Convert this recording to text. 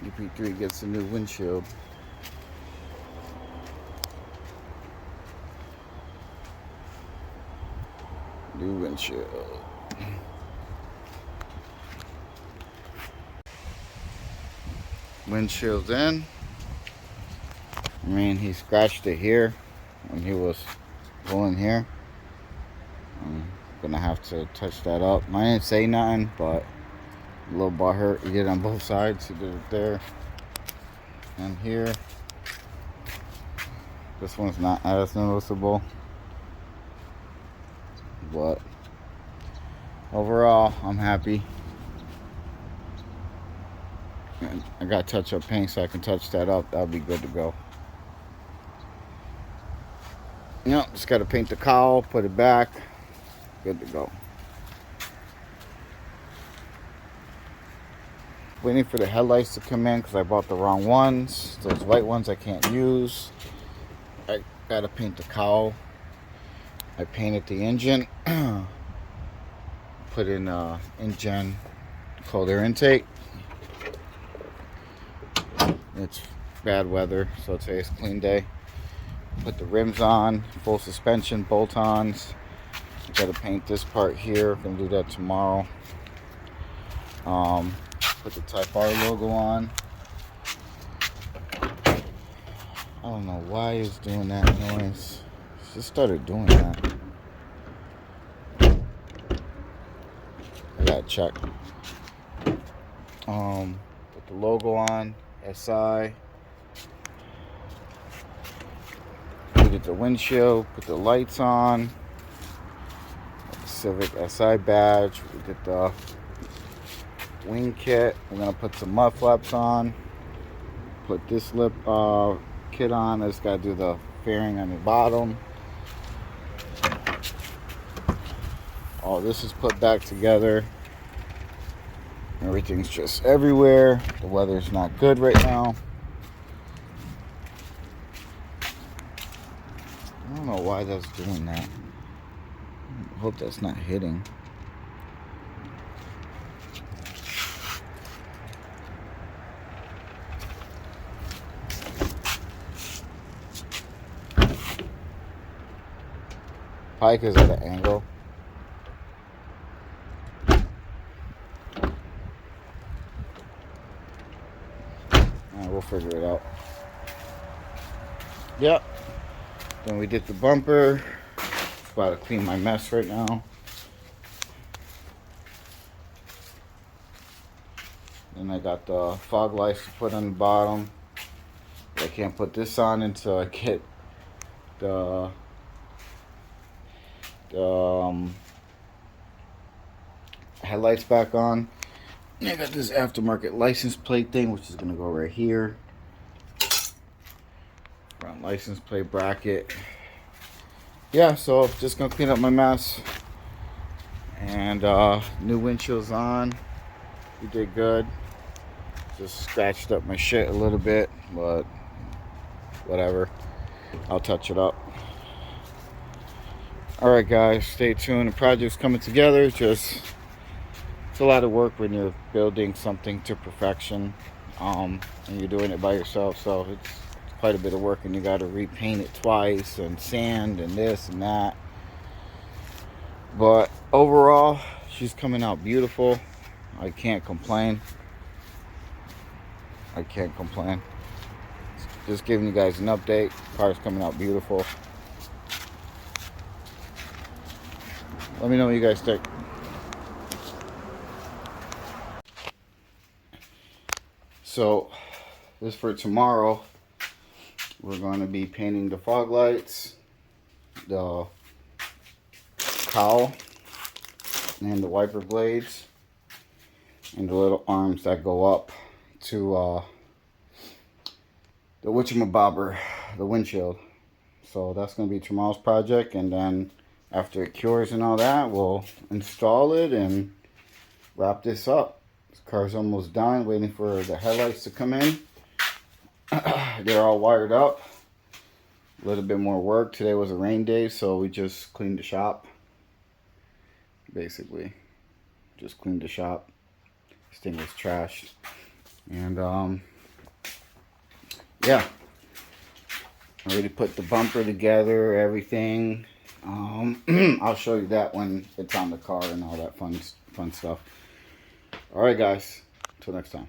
ep3 gets a new windshield. New windshield. Windshield's in. I mean, he scratched it here when he was going here. I'm gonna have to touch that up. I didn't say nothing, but a little butt hurt. He did it on both sides. He did it there and here. This one's not as noticeable, but overall, I'm happy. And I got touch-up paint, so I can touch that up. That'll be good to go. Yep, just gotta paint the cowl, put it back. Good to go. Waiting for the headlights to come in because I bought the wrong ones. Those white ones I can't use. I gotta paint the cowl. I painted the engine. Put in engine cold air intake. It's bad weather, so today's a clean day. Put the rims on, full suspension, bolt-ons. Gotta paint this part here. Gonna do that tomorrow. Put the Type R logo on. I don't know why it's doing that noise. It just started doing that. I gotta check. Put the logo on, SI. Put the windshield, put the lights on. The Civic SI badge. We did the wing kit. We're gonna put some mud flaps on. Put this lip kit on. I just gotta do the fairing on the bottom. All this is put back together. Everything's just everywhere. The weather's not good right now. I don't know why that's doing that. I hope that's not hitting. Probably because of the angle. We'll figure it out. Yep. Then we did the bumper. About to clean my mess right now. Then I got the fog lights to put on the bottom. I can't put this on until I get the headlights back on. And I got this aftermarket license plate thing, which is gonna go right here. Front license plate bracket. Yeah, so just gonna clean up my mess. And new windshield's on. We did good. Just scratched up my shit a little bit, but whatever. I'll touch it up. Alright guys, stay tuned. The project's coming together. It's a lot of work when you're building something to perfection, and you're doing it by yourself, so it's quite a bit of work, and you got to repaint it twice and sand and this and that. But overall, she's coming out beautiful. I can't complain. Just giving you guys an update. Car's coming out beautiful. Let me know what you guys think. So, this for tomorrow. We're going to be painting the fog lights, the cowl, and the wiper blades, and the little arms that go up to the whatchamabobber, the windshield. So that's going to be tomorrow's project, and then after it cures and all that, we'll install it and wrap this up. This car's almost done, waiting for the headlights to come in. They're all wired up. A little bit more work. Today was a rain day, so we just cleaned the shop. Basically, just cleaned the shop. This thing was trashed. And yeah, I already put the bumper together, everything. I'll show you that when it's on the car and all that fun stuff. All right, guys. Until next time.